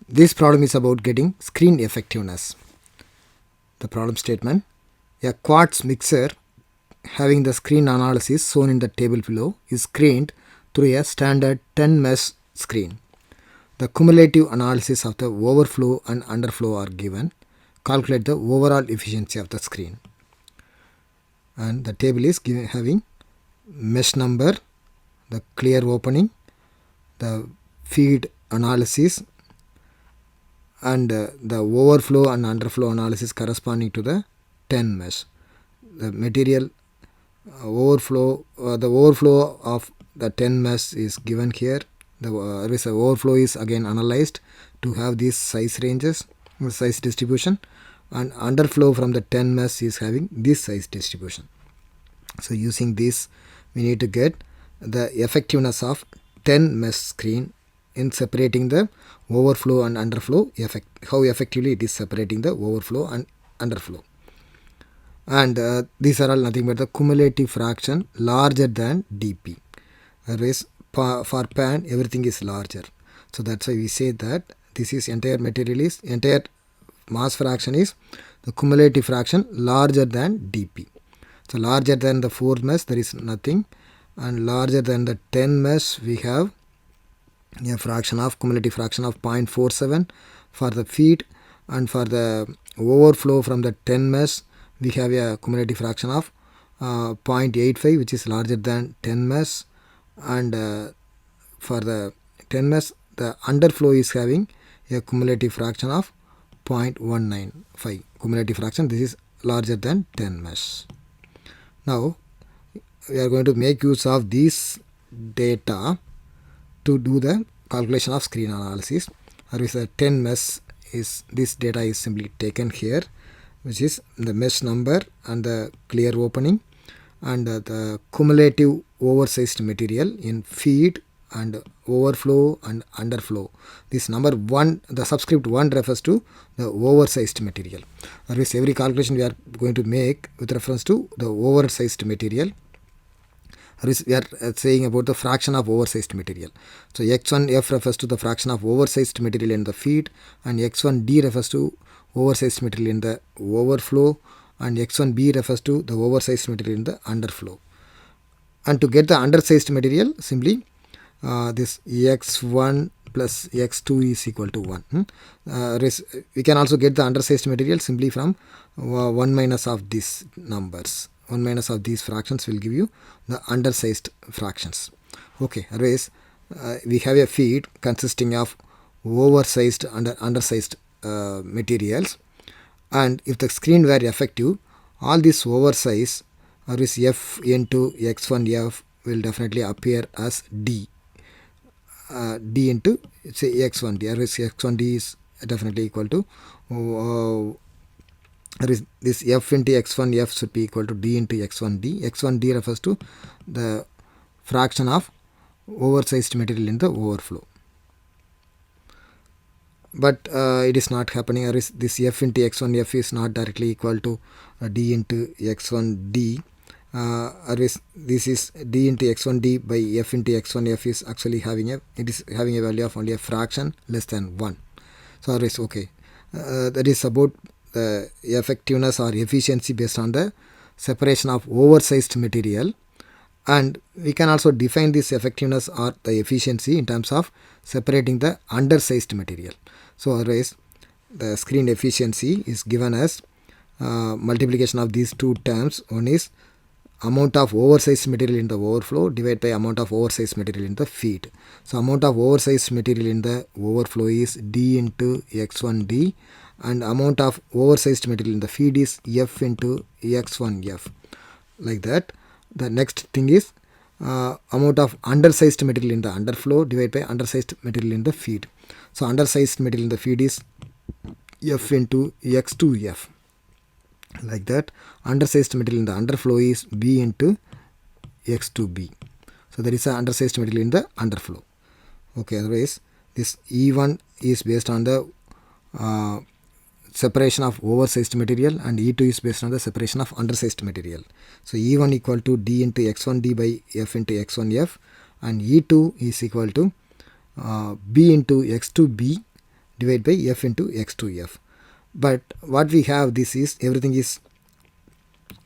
This problem is about getting screen effectiveness. The problem statement: a quartz mixer having the screen analysis shown in the table below is screened through a standard 10 mesh screen. The cumulative analysis of the overflow and underflow are given. Calculate the overall efficiency of the screen. And the table is having mesh number, the clear opening, the feed analysis, and the overflow and underflow analysis corresponding to the 10 mesh. The material overflow, the overflow of the 10 mesh is given here. The overflow is again analyzed to have these size ranges, size distribution, and underflow from the 10 mesh is having this size distribution. So using this, we need to get the effectiveness of 10 mesh screen in separating the overflow and underflow effect, how effectively it is separating the overflow and underflow. And these are all nothing but the cumulative fraction larger than dp. Otherwise, for pan everything is larger. So that's why we say that this is entire mass fraction is the cumulative fraction larger than dp. So larger than the 4 mesh there is nothing, and larger than the 10 mesh we have a fraction of cumulative fraction of 0.47 for the feed, and for the overflow from the 10 mesh we have a cumulative fraction of 0.85, which is larger than 10 mesh, and for the 10 mesh the underflow is having a cumulative fraction of 0.195 cumulative fraction. This is larger than 10 mesh. Now we are going to make use of these data to do the calculation of screen analysis. Or is a 10 mesh is, this data is simply taken here, which is the mesh number and the clear opening, and the cumulative oversized material in feed and overflow and underflow. This number 1, the subscript 1 refers to the oversized material. Otherwise, every calculation we are going to make with reference to the oversized material. Otherwise, we are saying about the fraction of oversized material. So x1f refers to the fraction of oversized material in the feed, and x1d refers to oversized material in the overflow, and x1b refers to the oversized material in the underflow. And to get the undersized material, simply this x1 plus x2 is equal to 1. We can also get the undersized material simply from 1 minus of these numbers. 1 minus of these fractions will give you the undersized fractions. Okay, otherwise we have a feed consisting of oversized and undersized materials, and if the screen were effective, all this oversize, or is f into x1f, will definitely appear as d. D into say x1d, or is x1d is definitely equal to this f into x1f should be equal to d into x1d. x1d refers to the fraction of oversized material in the overflow. But it is not happening, or is this f into x1f is not directly equal to d into x1d. Or is this is d into x1d by f into x1f is actually having a value of only a fraction less than 1. So always okay. That is about the effectiveness or efficiency based on the separation of oversized material, and we can also define this effectiveness or the efficiency in terms of separating the undersized material. So otherwise the screen efficiency is given as multiplication of these two terms. One is amount of oversized material in the overflow divided by amount of oversized material in the feed. So amount of oversized material in the overflow is d into x1d, and amount of oversized material in the feed is f into x1f. Like that. The next thing is amount of undersized material in the underflow divided by undersized material in the feed. So undersized material in the feed is f into x2f. Like that. Undersized material in the underflow is b into x2b. So there is an undersized material in the underflow. Okay, otherwise this E1 is based on the separation of oversized material, and E2 is based on the separation of undersized material. So E1 equal to d into x1d by f into x1f, and E2 is equal to b into x2b divided by F into X2F. But what we have, this is everything is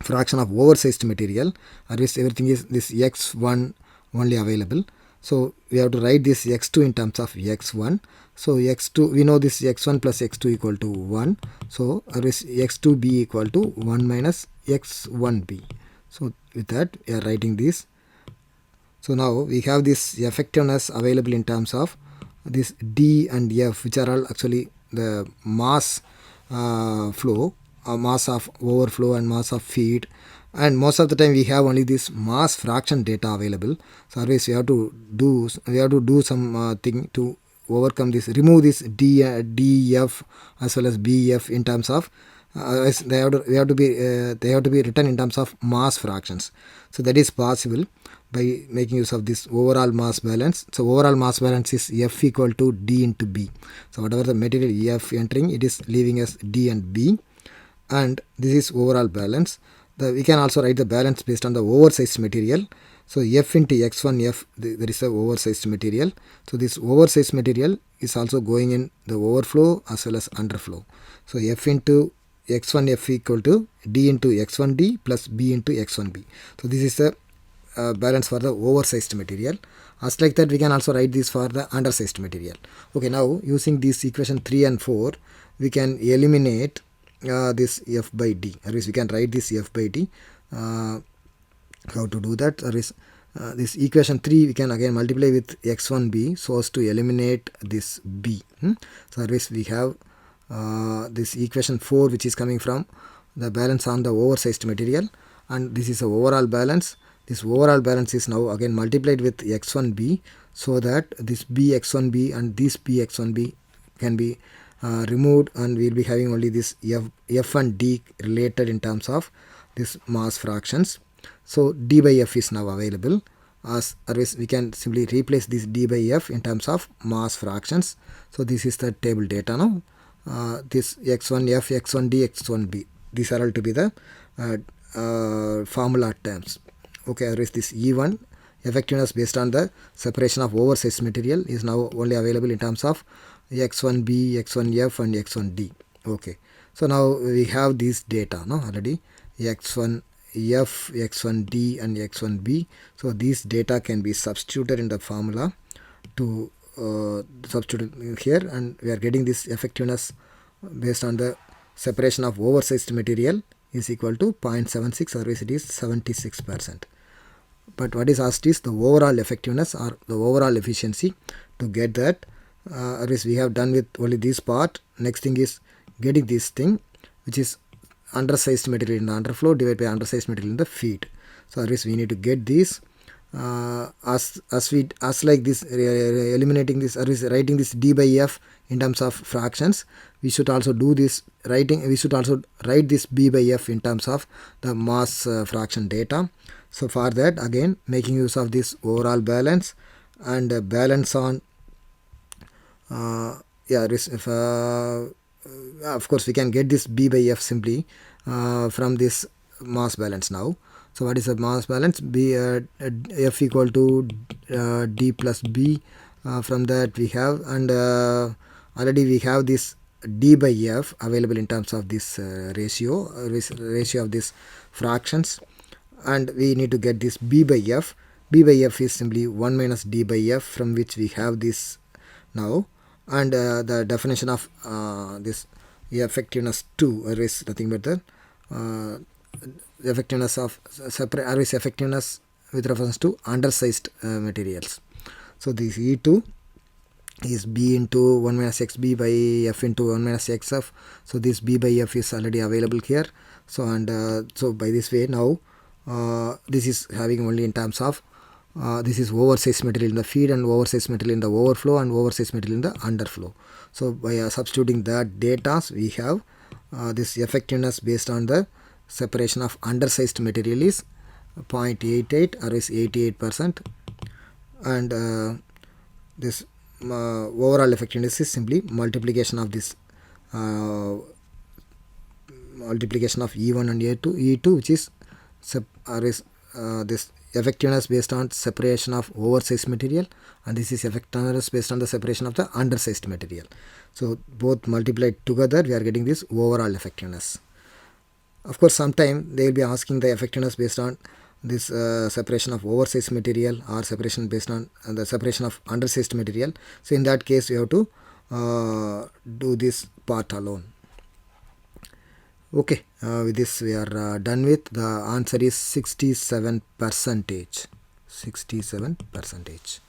fraction of oversized material, or else everything is this X1 only available. So we have to write this X2 in terms of X1. So X2, we know this X1 plus X2 equal to 1. So or else X2B equal to 1 minus X1B. So with that we are writing this. So now we have this effectiveness available in terms of this D and F, which are all actually the mass flow, mass of overflow and mass of feed, and most of the time we have only this mass fraction data available. So always we have to do some thing to overcome this, remove this DF as well as BF in terms of they have to be written in terms of mass fractions. So that is possible by making use of this overall mass balance. So overall mass balance is F equal to D into B. So whatever the material F entering, it is leaving as D and B, and this is overall balance. We can also write the balance based on the oversized material. So F into X1F, there is a oversized material. So this oversized material is also going in the overflow as well as underflow. So F into X1F equal to D into X1D plus B into X1B. So this is the balance for the oversized material. As like that, we can also write this for the undersized material. Okay, now using this equation 3 and 4, we can eliminate this F by D. Or we can write this F by D. How to do that? Or this equation 3 we can again multiply with X1B so as to eliminate this B. So we have this equation 4, which is coming from the balance on the oversized material, and this is the overall balance. This overall balance is now again multiplied with X1B, so that this BX1B and this BX1B can be removed, and we will be having only this F and D related in terms of this mass fractions. So D by F is now available. As otherwise we can simply replace this D by F in terms of mass fractions. So this is the table data now. This X1F, X1D, X1B, these are all to be the formula terms. Okay, otherwise this E1 effectiveness based on the separation of oversized material is now only available in terms of X1B, X1F and X1D. Okay, so now we have these data already, X1F, X1D and X1B. So these data can be substituted in the formula to substitute here, and we are getting this effectiveness based on the separation of oversized material is equal to 0.76, or it is 76%. But what is asked is the overall effectiveness or the overall efficiency. To get that, we have done with only this part. Next thing is getting this thing, which is undersized material in the underflow divided by undersized material in the feed. So we need to get this as like this, eliminating this, or writing this D by F in terms of fractions. We should also do this writing. We should also write this B by F in terms of the mass fraction data. So for that, again making use of this overall balance and balance on of course we can get this B by F simply from this mass balance now. So what is the mass balance? F equal to D plus B. From that we have, and already we have this D by F available in terms of this ratio of these fractions, and we need to get this B by F. B by F is simply 1 minus D by F, from which we have this now, and the definition of this effectiveness 2 is nothing but the effectiveness of effectiveness with reference to undersized materials. So this E2 is B into 1 minus XB by F into 1 minus XF. So this B by F is already available here. So and so by this way now this is having only in terms of this is oversized material in the feed and oversized material in the overflow and oversized material in the underflow. So by substituting that data, we have this effectiveness based on the separation of undersized material is 0.88 or is 88%, and this overall effectiveness is simply multiplication of this multiplication of E1 and E2, which is this effectiveness based on separation of oversized material, and this is effectiveness based on the separation of the undersized material. So both multiplied together, we are getting this overall effectiveness. Of course, sometime they will be asking the effectiveness based on this separation of oversized material or separation based on the separation of undersized material. So in that case, you have to do this part alone. Okay, with this we are done with. The answer is 67%. 67%.